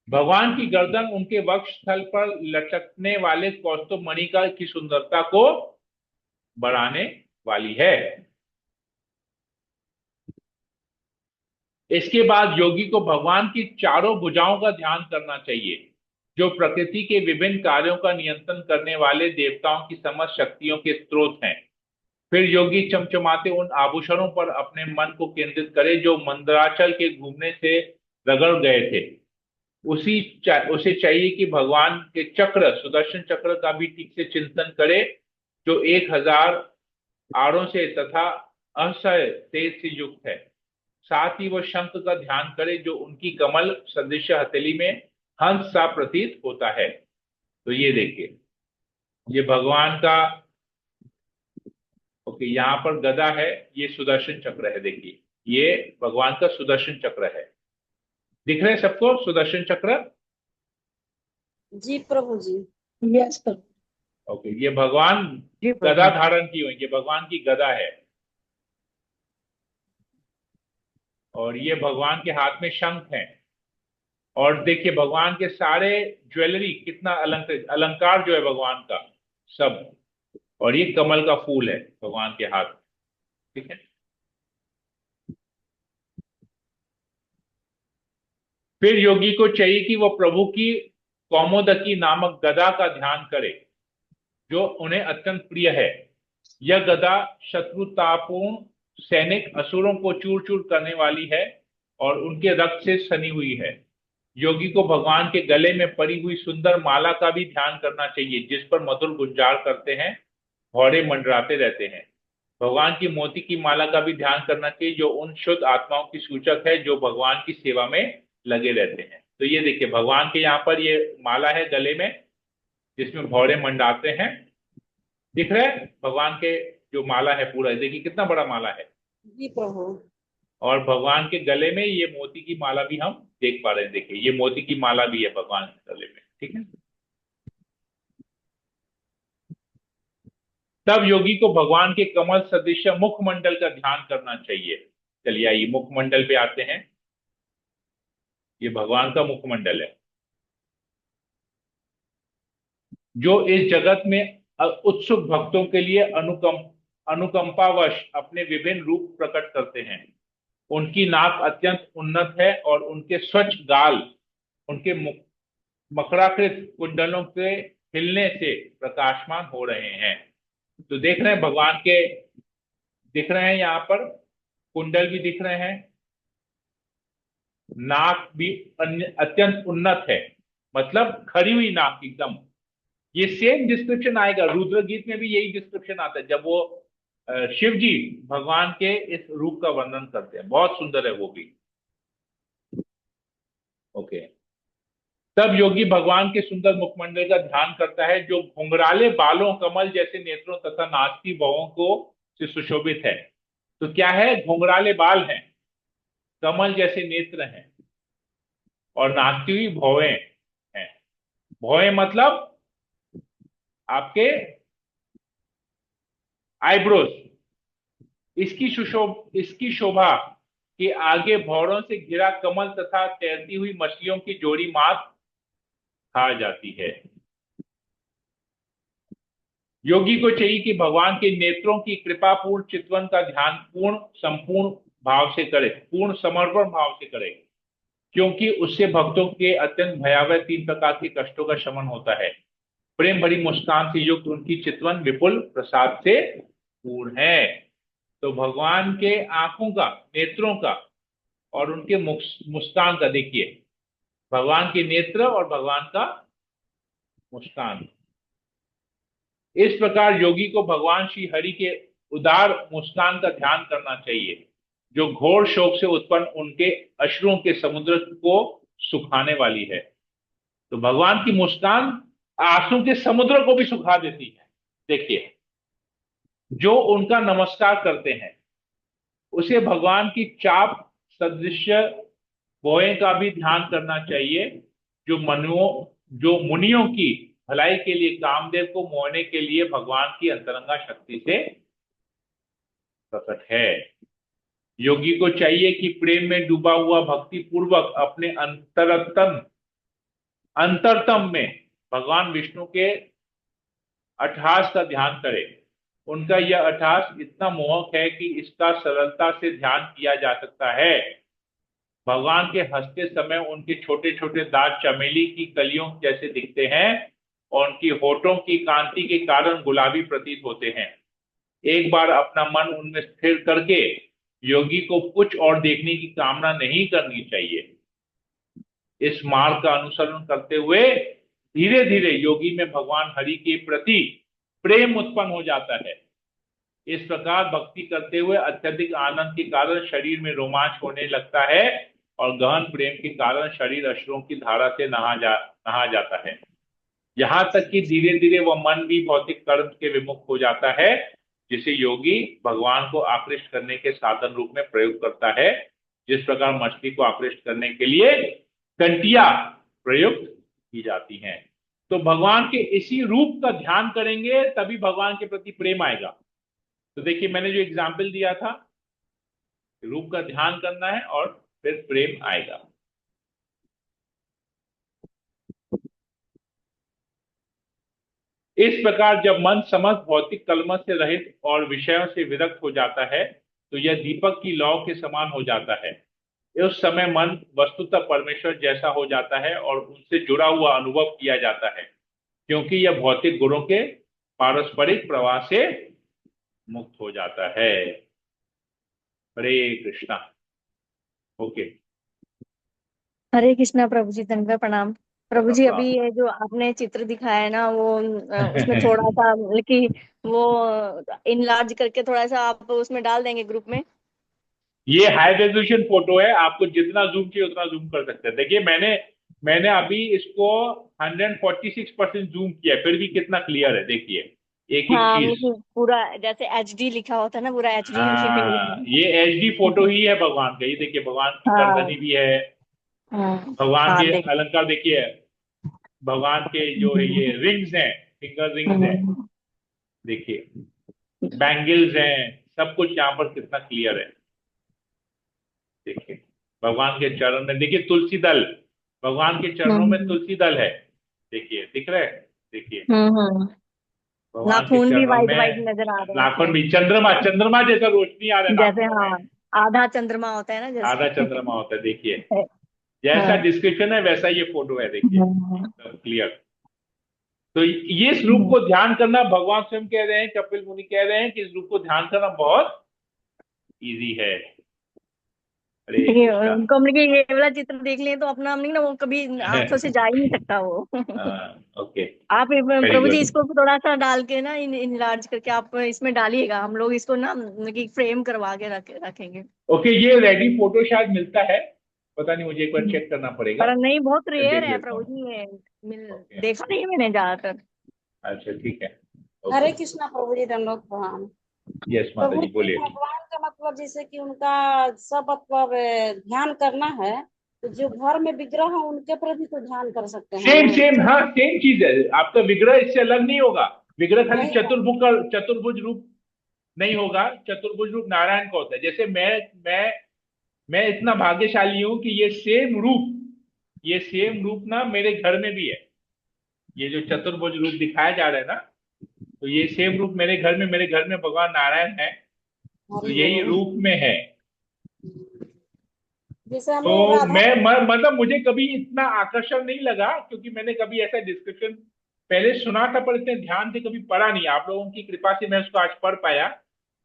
भगवान की गर्दन उनके वक्ष स्थल पर लटकने वाले कौस्तुभ मणि का की सुंदरता को बढ़ाने वाली है। इसके बाद योगी को भगवान की चारों भुजाओं का ध्यान करना चाहिए, जो प्रकृति के विभिन्न कार्यों का नियंत्रण करने वाले देवताओं की समस्त शक्तियों के स्रोत हैं। फिर योगी चमचमाते उन आभूषणों पर अपने मन को केंद्रित करे जो मंदराचल के घूमने से रगड़ गए थे। उसे चाहिए कि भगवान के चक्र, सुदर्शन चक्र का भी ठीक से चिंतन करे, जो 1000 आड़ों से तथा असह्य तेज से युक्त है। साथ ही वह शंख का ध्यान करे, जो उनकी कमल सदृश हथेली में हंस सा प्रतीत होता है। तो ये देखिए, ये भगवान का, ओके, यहाँ पर गदा है, ये सुदर्शन चक्र है। देखिए, ये भगवान का सुदर्शन चक्र है। दिख रहे हैं सबको सुदर्शन चक्र? जी प्रभु जी। यस प्रभु। ओके, ये भगवान जी प्रभु गदा धारण की हुई, ये भगवान की गदा है। और ये भगवान के हाथ में शंख है। और देखिए, भगवान के सारे ज्वेलरी, कितना अलंकार, अलंकार जो है भगवान का सब। और ये कमल का फूल है भगवान के हाथ, ठीक है। फिर योगी को चाहिए कि वह प्रभु की कौमोदकी नामक गदा का ध्यान करे, जो उन्हें अत्यंत प्रिय है। यह गदा शत्रुतापूर्ण सैनिक असुरों को चूर चूर करने वाली है और उनके रक्त से सनी हुई है। योगी को भगवान के गले में पड़ी हुई सुंदर माला का भी ध्यान करना चाहिए, जिस पर मधुर गुंजार करते हैं, घोड़े मंडराते रहते हैं। भगवान की मोती की माला का भी ध्यान करना चाहिए, जो उन शुद्ध आत्माओं की सूचक है जो भगवान की सेवा में लगे रहते हैं। तो ये देखिए, भगवान के यहाँ पर ये माला है गले में, जिसमें घोड़े मंडाते हैं। दिख रहा है भगवान के जो माला है पूरा, देखिए कितना बड़ा माला है। जी प्रभु। और भगवान के गले में ये मोती की माला भी हम देख पा रहे हैं। देखिए, ये मोती की माला भी है भगवान के गले में, ठीक है। तब योगी को भगवान के कमल सदृश मुखमंडल का ध्यान करना चाहिए। चलिए आइए मुखमंडल पे आते हैं। ये भगवान का मुखमंडल है, जो इस जगत में उत्सुक भक्तों के लिए अनुकंपावश अपने विभिन्न रूप प्रकट करते हैं। उनकी नाक अत्यंत उन्नत है और उनके स्वच्छ गाल उनके मकराकृत कुंडलों के हिलने से प्रकाशमान हो रहे हैं। तो देख रहे हैं भगवान के, दिख रहे हैं यहाँ पर कुंडल भी दिख रहे हैं, नाक भी अत्यंत उन्नत है, मतलब खरी हुई नाक एकदम। ये सेम डिस्क्रिप्शन आएगा रुद्र गीत में भी, यही डिस्क्रिप्शन आता है जब वो शिव जी भगवान के इस रूप का वर्णन करते हैं। बहुत सुंदर है वो भी। ओके, तब योगी भगवान के सुंदर मुखमंडल का ध्यान करता है, जो घुंघराले बालों, कमल जैसे नेत्रों तथा नाचती भवों को से सुशोभित है। तो क्या है, घुंघराले बाल हैं, कमल जैसे नेत्र हैं और नाचती हुई भौवें हैं। भौवें मतलब आपके आईब्रोज। इसकी शोभा के आगे भौरों से घिरा कमल तथा तैरती हुई मछलियों की जोड़ी मात खा जाती है। योगी को चाहिए कि भगवान के नेत्रों की कृपा पूर्ण चितवन का ध्यान पूर्ण संपूर्ण भाव से करे, पूर्ण समर्पण भाव से करे, क्योंकि उससे भक्तों के अत्यंत भयावह 3 प्रकार के कष्टों का शमन होता है। प्रेम भरी मुस्कान से युक्त उनकी चितवन विपुल प्रसाद से पूर्ण है। तो भगवान के आंखों का, नेत्रों का और उनके मुस्कान का, देखिए भगवान के नेत्र और भगवान का मुस्कान। इस प्रकार योगी को भगवान श्री हरि के उदार मुस्कान का ध्यान करना चाहिए जो घोर शोक से उत्पन्न उनके अश्रुओं के समुद्र को सुखाने वाली है। तो भगवान की मुस्कान आंसू के समुद्र को भी सुखा देती है। देखिए, जो उनका नमस्कार करते हैं उसे भगवान की चाप सदृश भौहें का भी ध्यान करना चाहिए जो मुनियों की भलाई के लिए कामदेव को मोहने के लिए भगवान की अंतरंगा शक्ति से प्रकट है। योगी को चाहिए कि प्रेम में डूबा हुआ भक्ति पूर्वक अपने अंतरतम में भगवान विष्णु के अट्ठास का ध्यान करे। उनका यह अट्ठास इतना मोहक है कि इसका सरलता से ध्यान किया जा सकता है। भगवान के हंसते समय उनके छोटे छोटे दांत चमेली की कलियों जैसे दिखते हैं और उनकी होठों की कांति के कारण गुलाबी प्रतीत होते हैं। एक बार अपना मन उनमें स्थिर करके योगी को कुछ और देखने की कामना नहीं करनी चाहिए। इस मार्ग का अनुसरण करते हुए धीरे धीरे योगी में भगवान हरि के प्रति प्रेम उत्पन्न हो जाता है। इस प्रकार भक्ति करते हुए अत्यधिक आनंद के कारण शरीर में रोमांच होने लगता है और गहन प्रेम के कारण शरीर अश्रुओं की धारा से नहा जाता है। यहाँ तक कि धीरे धीरे वह मन भी भौतिक कर्म के विमुख हो जाता है जिसे योगी भगवान को आकृष्ट करने के साधन रूप में प्रयोग करता है। जिस प्रकार मछली को आकृष्ट करने के लिए कंटिया प्रयुक्त की जाती हैं। तो भगवान के इसी रूप का ध्यान करेंगे तभी भगवान के प्रति प्रेम आएगा। तो देखिए, मैंने जो एग्जाम्पल दिया था, रूप का ध्यान करना है और फिर प्रेम आएगा। इस प्रकार जब मन समस्त भौतिक कलमश से रहित और विषयों से विरक्त हो जाता है तो यह दीपक की लौ के समान हो जाता है। उस समय मन वस्तुतः परमेश्वर जैसा हो जाता है और उनसे जुड़ा हुआ अनुभव किया जाता है क्योंकि यह भौतिक गुणों के पारस्परिक प्रवाह से मुक्त हो जाता है। हरे कृष्णा। ओके। हरे कृष्णा प्रभु जी, दंडवत प्रणाम। प्रभु जी, अभी प्रणाम। ये जो आपने चित्र दिखाया है ना, वो उसमें थोड़ा सा मतलब कि वो इनलार्ज करके थोड़ा सा आप उसमें डाल देंगे ग्रुप में। ये हाई रेजोल्यूशन फोटो है, आपको जितना जूम चाहिए उतना जूम कर सकते हैं। देखिए, मैंने अभी इसको 146% जूम किया, फिर भी कितना क्लियर है। देखिए, एक एक हाँ, चीज। मतलब पूरा जैसे एचडी लिखा होता है ना, पूरा एचडी हाँ, ये एचडी फोटो ही है भगवान का। ये देखिए, भगवान की हाँ गर्दनी भी है, हाँ भगवान हाँ, के देख। अलंकार देखिए, भगवान के जो है ये रिंग्स हैं, फिंगर रिंग्स हैं, देखिए बैंगल्स हैं, सब कुछ यहाँ पर कितना क्लियर है। देखिए, भगवान के चरण में देखिए तुलसी दल, भगवान के चरणों में हम्म तुलसी दल है। देखिए, दिख रहा है। देखिए, हम्म। भगवान के नाखून भी चरणों वाइट वाइट में नजर आ रहे हैं नाखून उसमें, भी, चंद्रमा चंद्रमा जैसा रोशनी आ रहा है जैसे नाखूनों में। हाँ, आधा चंद्रमा होता है ना आधा जैसे। चंद्रमा होता है। देखिए, जैसा हाँ डिस्क्रिप्शन है वैसा ये फोटो है। देखिए, हाँ, एकदम क्लियर। तो ये इस रूप हाँ। को ध्यान करना, भगवान स्वयं कह रहे हैं, कपिल मुनि कह रहे हैं कि इस रूप को ध्यान करना बहुत इजी है। हरे देखिए, कृष्णा। उनको हमने कि ये वाला चित्र देख लिए तो अपना हमने ना वो कभी आंखों से जा ही नहीं सकता वो। ओके, आप वेरी प्रभु जी गुड। इसको थोड़ा सा डाल के ना, इनलार्ज करके आप इसमें डालिएगा, हम लोग इसको ना मतलब कि फ्रेम करवा के रखेंगे। ओके, ये रेडी फोटो शायद मिलता है, पता नहीं, मुझे एक बार चेक करना पड़ेगा। पर नहीं, बहुत मैं रेयर देख है लेता प्रभु हूँ। जी ये। मिल ओके, देखा नहीं है मैंने ज्यादातर। अच्छा ठीक है। हरे ओके, कृष्णा प्रभु जी, दंडवत प्रणाम। यस माता प्रभु जी, जी, बोलिए। भगवान का मतलब जैसे कि उनका सब मतलब ध्यान करना है, तो जो घर में विग्रह है उनके प्रति तो ध्यान कर सकते हैं सेम ना। सेम, हाँ सेम चीज है। आपका विग्रह इससे अलग नहीं होगा। विग्रह खाली नहीं है। चतुर्भुज रूप नहीं होगा। चतुर्भुज रूप नारायण का होता है। जैसे मैं इतना भाग्यशाली हूं कि ये सेम रूप ना मेरे घर में भी है। ये जो चतुर्भुज रूप दिखाया जा रहा है ना, तो ये सेम रूप मेरे घर में भगवान नारायण है, तो हरि यही बोल। रूप में है। जैसे हम लोग तो राधा। मतलब मुझे कभी इतना आकर्षण नहीं लगा क्योंकि मैंने कभी ऐसा डिस्क्रिप्शन पहले सुना था पर इतने ध्यान से कभी पढ़ा नहीं। आप लोगों की कृपा से मैं उसको आज पढ़ पाया।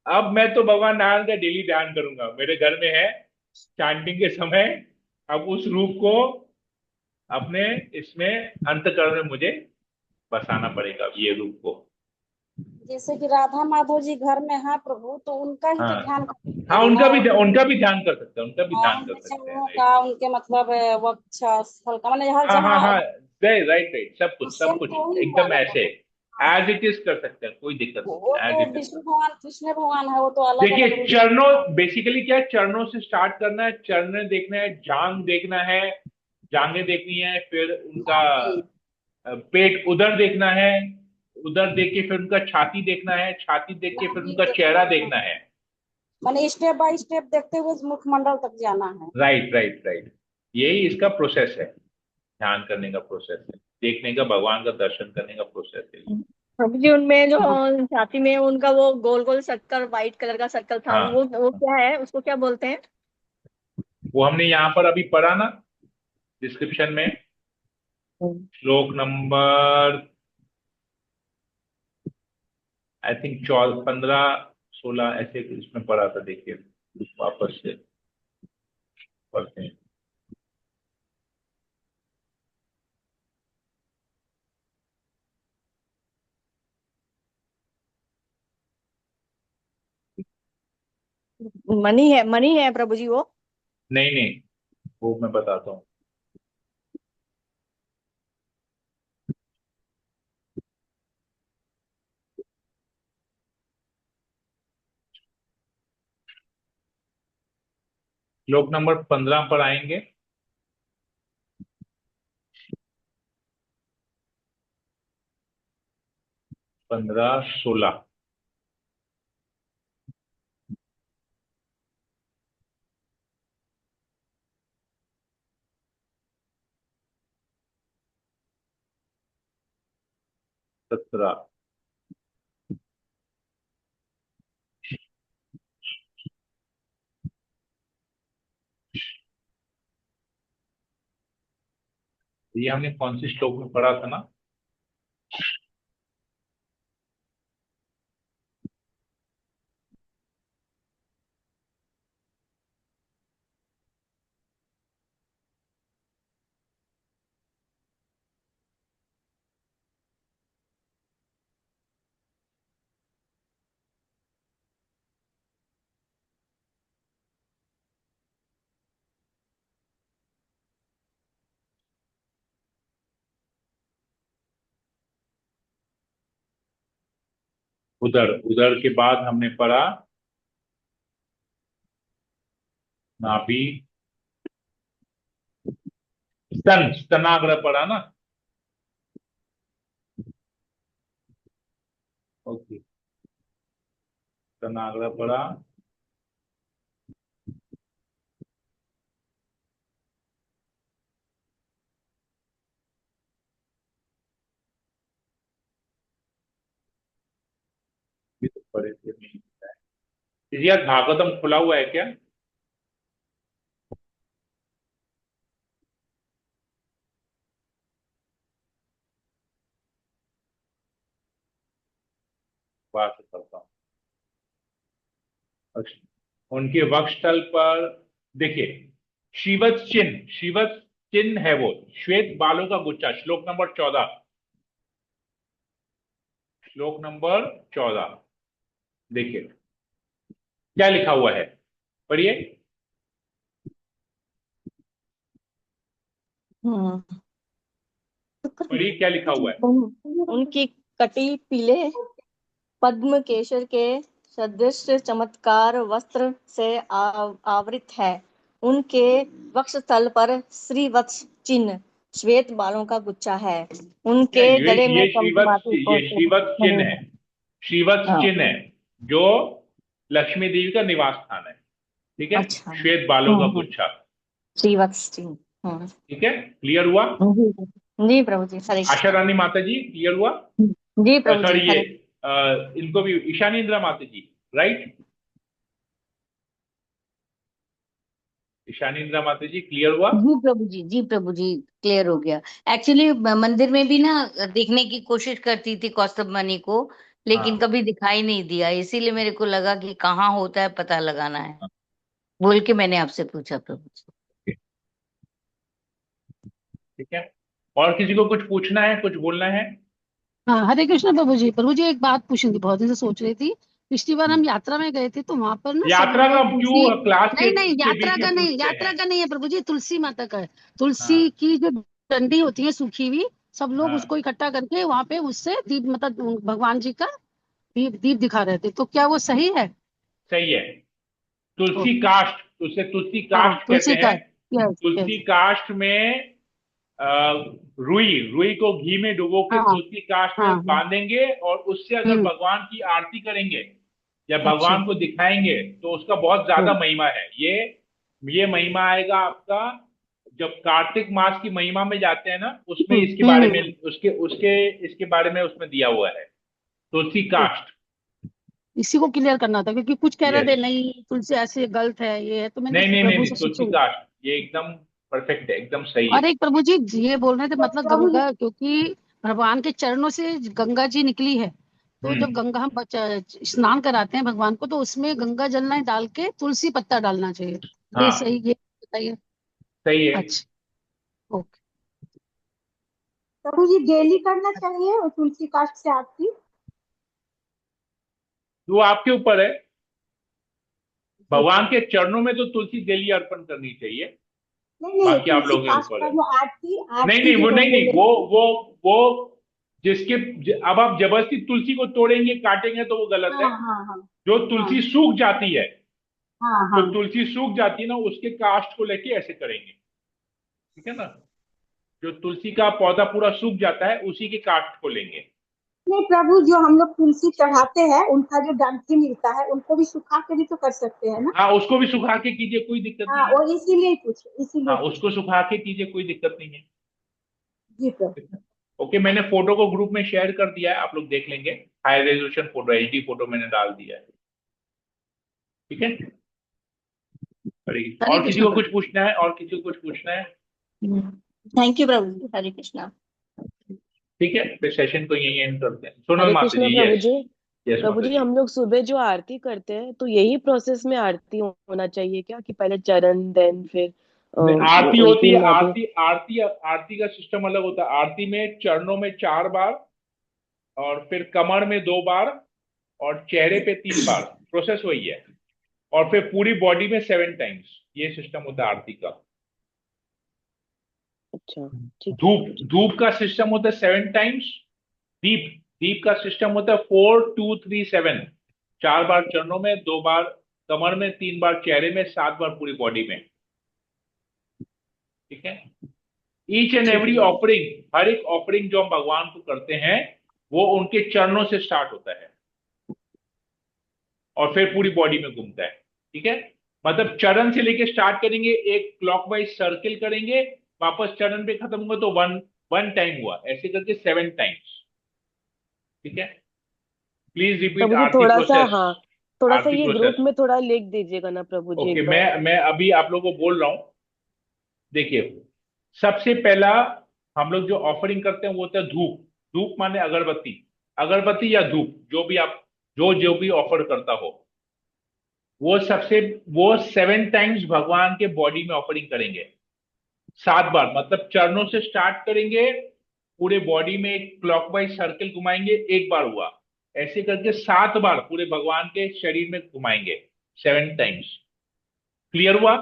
अब मैं तो भगवान नारायण का डेली ध्यान करूंगा, मेरे घर में है चैंटिंग के समय। अब उस रूप को अपने इसमें अंतःकरण में मुझे बसाना पड़ेगा, ये रूप को। जैसे कि राधा माधव जी घर में है प्रभु, तो उनका ही तो हाँ ध्यान करते हाँ, हैं ना। उनका भी ध्यान कर सकते हैं, उनका भी ध्यान कर उनके सकते हैं, चरणों राइट। का, उनके मतलब वक्ष स्थल का, मैंने हर हाँ हाँ जहाँ हाँ, राइट राइट राइट, सब सेम कुछ तो ही हुआ एकदम ना ऐसे प्रभु। एज इट इज कर सकते हैं, कोई दिक्कत नहीं वो है, एज तो इट इज कर विष्णु सकते भगवान कृष्ण भगवान है, वो तो हैं। अलग देखिए, अलग रूप चरणों, में बेसिकली क्या है, चरणों से स्टार्ट करना है, चरण देखना है, जांग देखना है, जांघें देखनी है, फिर उनका है। पेट, उधर देखना है, उधर देख के फिर उनका छाती देखना है, छाती देख के फिर नाभि उनका देखना चेहरा है, देखना है। मैंने स्टेप बाय स्टेप देखते हुए मुखमंडल तक जाना है। राइट राइट राइट, यही इसका प्रोसेस है, ध्यान करने का प्रोसेस है, देखने का, भगवान का दर्शन करने का प्रोसेस है। प्रभु जी, उनमें जो छाती में उनका वो गोल गोल सर्कल, व्हाइट कलर का सर्कल था, हाँ, वो क्या है, उसको क्या बोलते हैं? वो हमने यहाँ पर अभी पढ़ा ना, डिस्क्रिप्शन में, श्लोक नंबर आई थिंक 15-16 ऐसे इसमें पढ़ा था, देखिए वापस से पढ़ते हैं। मनी है प्रभु जी वो। नहीं नहीं, वो मैं बताता हूँ। श्लोक नंबर 15 पर आएंगे। 15-16। 17। ये हमने कौन सी श्लोक में पढ़ा था ना? उधर उधर के बाद हमने पढ़ा नाभि, स्तनाग्र पढ़ा ना। ओके, स्तनाग्र पढ़ा। भी तो पढ़े थे, नहीं पता है। यार भागवतम खुला हुआ है क्या? बात करता हूँ। अच्छा, उनके वक्षस्थल पर देखिए, शिवत चिन्ह है वो, श्वेत बालों का गुच्छा, श्लोक नंबर 14। श्लोक नंबर 14 देखिए क्या लिखा हुआ है, पढ़िए। हम्म। पढ़िए क्या लिखा हुआ है। उनकी कटी पीले पद्म केसर के सदृश चमत्कार वस्त्र से आवृत है। उनके वक्षस्थल पर श्रीवत्स चिन्ह, श्वेत बालों का गुच्छा है। उनके गले में चमचमाती ये श्रीवत्स चिन्ह है, श्रीवत्स हाँ। चिन्ह है, जो लक्ष्मी देवी का निवास स्थान है। ठीक है, अच्छा। श्वेत बालों का गुच्छा। श्रीवत्स चिन्ह। हम्म। ठीक है, क्लियर हुआ? जी जी प्रभु जी, हरे आशा कृष्ण। रानी माता जी, क्लियर हुआ? जी प्रभु जी, सॉरी, ये हरे। इनको भी ईशानी इंदिरा माता जी, राइट? ईशानी इंदिरा माता जी, क्लियर हुआ? जी प्रभु जी, जी प्रभु जी, क्लियर हो गया। एक्चुअली मंदिर में भी ना देखने की कोशिश करती थी कौस्तुभ मणि को, लेकिन हाँ कभी दिखाई नहीं दिया, इसीलिए मेरे को लगा कि कहाँ होता है, पता लगाना है, बोल के मैंने आपसे पूछा प्रभु जी। ठीक है, और किसी को कुछ पूछना है, कुछ बोलना है? हाँ, हरे कृष्ण प्रभु जी एक बात पूछनी थी, बहुत दिन से सोच रही थी। पिछली बार हम यात्रा में गए थे तो वहां पर ना सब यात्रा का लोग तुलसी। क्यों क्लास नहीं नहीं, के बीच में पूछते यात्रा हैं? का नहीं है प्रभु जी, तुलसी माता का है। तुलसी हाँ की जो डंडी होती है सूखी हुई, सब लोग हाँ, उसको इकट्ठा करके वहां पे उससे दीप, मतलब भगवान जी का दीप दिखा रहे थे, तो क्या वो सही है? सही है। तुलसी ओके। काष्ठ, उसे तुलसी हाँ, काष्ठ कहते तुलसी का। हैं। Yes yes. तुलसी काष्ठ में अ, रुई रुई को घी में डुबो के हाँ तुलसी काष्ठ हाँ में हाँ। बांधेंगे, और उससे अगर हम्म। भगवान की आरती करेंगे या अच्छा। भगवान को दिखाएंगे तो उसका बहुत ज्यादा हम्म महिमा है। ये महिमा आएगा आपका जब कार्तिक मास की महिमा में जाते हैं ना, उसमें इसके बारे में, हम्म। उसके उसके इसके बारे में उसमें दिया हुआ है, तुलसी काष्ठ। इसी को क्लियर करना था, क्योंकि कुछ कह रहे थे यस। नहीं तुलसी ऐसे गलत है, ये है, तो मैंने नहीं नहीं नहीं प्रभु नहीं, से तुलसी सोचूंगी। काष्ठ ये एकदम परफेक्ट है, एकदम सही है। और एक प्रभु जी ये बोल रहे थे, मतलब प्रभु जी, गंगा, क्योंकि भगवान के चरणों से गंगा जी निकली है, तो जब हम्म। गंगा हम स्नान कराते हैं भगवान को, तो उसमें गंगा जल नहीं डाल के तुलसी पत्ता डालना चाहिए। ये हाँ सही, ये बताइए। सही है। अच्छा। ओके। प्रभु जी डेली करना चाहिए और तुलसी काष्ठ से आरती? वो आपके ऊपर है। जी भगवान प्रभु। के चरणों में तो तुलसी डेली अर्पण करनी चाहिए। नहीं नहीं, बाकी आप तुलसी लोगों के काष्ठ ऊपर का है। जो आरती नहीं आरती नहीं, जो वो हम नहीं नहीं, बोले वो ना। वो जिसके अब आप जबरदस्ती तुलसी को तोड़ेंगे काटेंगे तो वो गलत है। हाँ हाँ हाँ जो हाँ तुलसी सूख जाती है, हाँ जो हाँ। तुलसी सूख जाती है ना, उसके काष्ठ को लेके ऐसे करेंगे। ठीक है ना? जो तुलसी का पौधा पूरा सूख जाता है उसी के काष्ठ को लेंगे। नहीं प्रभु, जो हम लोग तुलसी चढ़ाते हैं उनका जो डंठी मिलता है उनको भी सुखा के भी तो कर सकते हैं ना। हाँ, उसको भी सुखा के कीजिए, कोई दिक्कत हाँ, नहीं है। और इसीलिए हाँ, पूछ। उसको सुखा के कीजिए, कोई दिक्कत नहीं है। जी प्रभु। ओके, मैंने फोटो को ग्रुप में शेयर कर दिया है, आप लोग देख लेंगे। High resolution photo, HD photo मैंने डाल दिया है। ठीक है। हरे और किसी कृष्ण को प्रभु। कुछ पूछना है? और किसी को कुछ पूछना है? थैंक यू प्रभु जी, हरे कृष्णा। ठीक है, फिर सेशन को यही एंड करते हैं। सोनल हरे माता कृष्ण जी, प्रभु यस। जी। यस प्रभु माता जी, जी। हम लोग सुबह जो आरती करते हैं तो यही प्रोसेस में आरती होना चाहिए क्या, कि पहले चरण देन फिर नहीं, आरती होती उल्टी है, नाभि? आरती का सिस्टम अलग होता है। आरती में चरणों में 4 बार, और फिर कमर में 2 बार, और चेहरे पे 3 बार। प्रोसेस वही है। और फिर पूरी बॉडी में 7 टाइम्स। ये सिस्टम होता है आरती का। अच्छा, ठीक है धूप प्रभु जी। धूप का सिस्टम होता है 7 टाइम्स। दीप दीप का सिस्टम होता है 4 2 3 7। 4 बार चरणों में, 2 बार कमर में, 3 बार चेहरे में, 7 बार पूरी बॉडी में। ठीक है। ईच एंड ठीक है एवरी प्रभु। ऑफरिंग, हर एक ऑफरिंग जो हम भगवान को करते हैं वो उनके चरणों से स्टार्ट होता है और फिर पूरी बॉडी में घूमता है। ठीक है। मतलब चरण से लेके स्टार्ट करेंगे, एक क्लॉकवाइज सर्किल करेंगे, वापस चरण पे खत्म होगा तो वन वन टाइम हुआ, ऐसे करके 7 टाइम्स। ठीक है। प्लीज रिपीट प्रभु जी आरती थोड़ा सा, प्रोसेस। हाँ, थोड़ा सा आरती ये ग्रुप प्रोसेस। में थोड़ा लिख दीजिएगा ना प्रभु जी ओके, एक बार। मैं अभी आप लोगों को बोल रहा हूं। देखिए, सबसे पहला हम लोग जो ऑफरिंग करते हैं वो होता है धूप। धूप माने अगरबत्ती। अगरबत्ती या धूप, जो भी आप, जो जो भी ऑफर करता हो, वो सबसे, वो 7 टाइम्स भगवान के बॉडी में ऑफरिंग करेंगे। 7 बार, मतलब चरणों से स्टार्ट करेंगे, पूरे बॉडी में एक क्लॉकवाइज सर्किल घुमाएंगे, 1 बार हुआ, ऐसे करके 7 बार पूरे भगवान के शरीर में घुमाएंगे, 7 टाइम्स। क्लियर हुआ?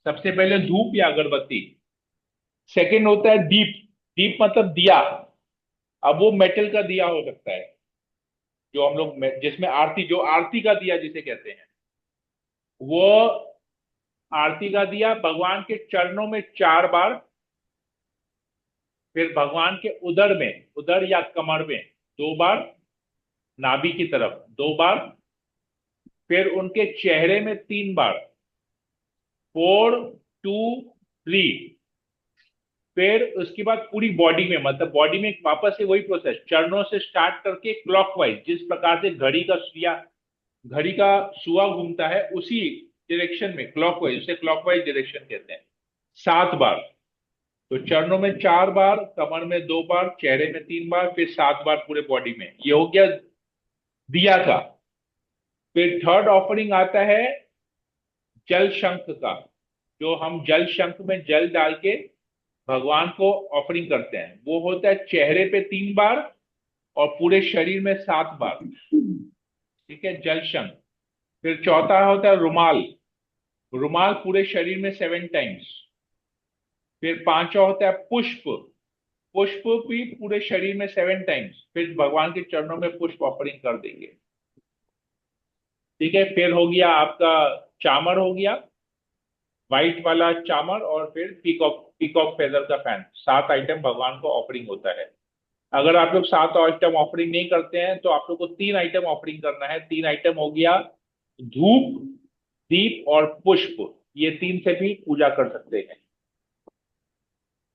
सबसे पहले धूप या अगरबत्ती। सेकंड होता है दीप। दीप मतलब दिया। अब वो मेटल का दिया हो सकता है, जो हम लोग जिसमें आरती, जो आरती का दिया जिसे कहते हैं, वो आरती का दिया भगवान के चरणों में 4 बार, फिर भगवान के उदर में, उदर या कमर में 2 बार, नाभि की तरफ 2 बार, फिर उनके चेहरे में 3 बार, 4 2 3, फिर उसके बाद पूरी बॉडी में, मतलब बॉडी में वापस से वही प्रोसेस, चरणों से स्टार्ट करके क्लॉकवाइज, जिस प्रकार से घड़ी का सुआ घूमता है उसी डायरेक्शन में क्लॉकवाइज, उसे क्लॉकवाइज डायरेक्शन कहते हैं, 7 बार। तो चरणों में 4 बार, कमर में 2 बार, चेहरे में 3 बार, फिर 7 बार पूरे बॉडी में। ये हो गया दिया का। फिर थर्ड ऑफरिंग आता है जल शंख का, जो हम जल शंख में जल डाल के भगवान को ऑफरिंग करते हैं, वो होता है चेहरे पे 3 बार और पूरे शरीर में 7 बार। ठीक है, जल शंख। फिर चौथा होता है रुमाल, रुमाल पूरे शरीर में 7 टाइम्स। फिर पांचवा होता है पुष्प, पुष्प भी पूरे शरीर में 7 टाइम्स। फिर भगवान के चरणों में पुष्प ऑफरिंग कर देंगे। ठीक है, फिर हो गया आपका चामर, हो गया व्हाइट वाला चामर, और फिर पीकॉक, पीकॉक फेदर का फैन। 7 आइटम भगवान को ऑफरिंग होता है। अगर आप लोग 7 आइटम ऑफरिंग नहीं करते हैं तो आप लोग को 3 आइटम ऑफरिंग करना है। 3 आइटम हो गया धूप, दीप और पुष्प, ये 3 से भी पूजा कर सकते हैं।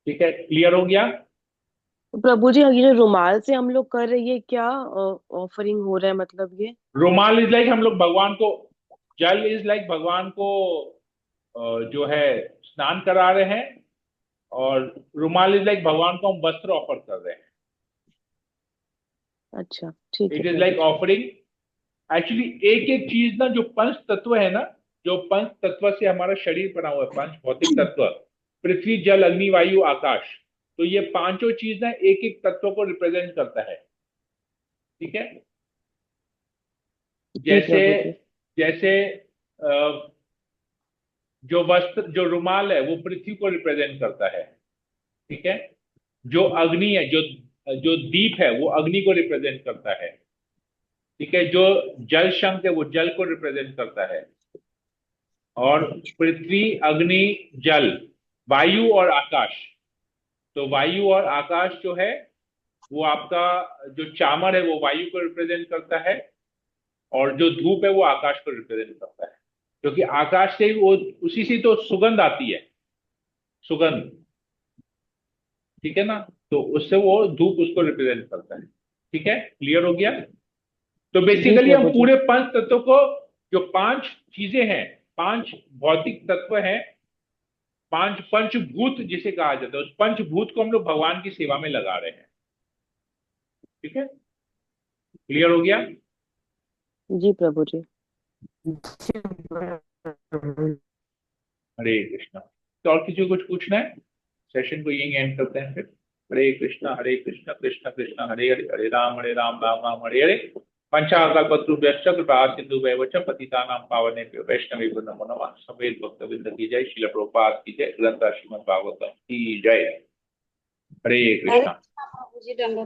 ठीक है, क्लियर हो गया? तो प्रभु जी, ये जो रुमाल से हम लोग कर रहे हैं, ये क्या ऑफरिंग हो रहा है, मतलब ये? रुमाल इज लाइक हम लोग भगवान को, जल इज लाइक भगवान को जो है स्नान करा रहे हैं, और रुमाल इज लाइक भगवान को हम वस्त्र ऑफर कर रहे हैं। अच्छा, ठीक है इट इज प्रभु लाइक जी। ऑफरिंग। एक्चुअली एक एक चीज ना, जो पंच तत्व है ना, जो पंच तत्व से हमारा शरीर बना हुआ है, पंच भौतिक तत्व, पृथ्वी जल अग्नि वायु आकाश, तो ये पांचों चीज ना एक एक तत्व को रिप्रेजेंट करता है। ठीक है, जी जैसे प्रभु जी। जैसे जो वस्त्र, जो रुमाल है वो पृथ्वी को रिप्रेजेंट करता है। ठीक है, जो अग्नि है, जो जो दीप है वो अग्नि को रिप्रेजेंट करता है। ठीक है, जो जल शंख है वो जल को रिप्रेजेंट करता है। और पृथ्वी, अग्नि, जल, वायु और आकाश, तो वायु और आकाश जो है वो आपका, जो चामर है वो वायु को रिप्रेजेंट करता है, और जो धूप है वो आकाश को रिप्रेजेंट करता है, क्योंकि आकाश से वो, उसी से तो सुगंध आती है, सुगंध। ठीक है ना, तो उससे वो धूप उसको रिप्रेजेंट करता है। ठीक है, क्लियर हो गया? तो जी बेसिकली हम प्रभु जी। पूरे पंच तत्वों को, जो 5 चीजें हैं, 5 भौतिक तत्व हैं, 5 पंचभूत जिसे कहा जाता है, उस पंचभूत को हम लोग भगवान की सेवा में लगा रहे हैं। ठीक है, क्लियर हो गया? जी प्रभु जी। हरे कृष्णा। तो और किसी को कुछ पूछना है? सेशन को यही एंड करते हैं फिर। हरे कृष्णा कृष्ण कृष्ण हरे हरे, हरे राम राम राम हरे हरे। पंचाकल्पतरुभ्यश्च कृपा सिंधुभ्यैव च पतितानां पावनेभ्यो वैष्णवेभ्यो नमो नमः। समेत भक्तवृंद की जय, श्रील प्रभुपाद की जय, ग्रंथ श्रीमद् भागवतम की जय। हरे हरे कृष्णा। कृष्णा प्रभु जी, दंडवत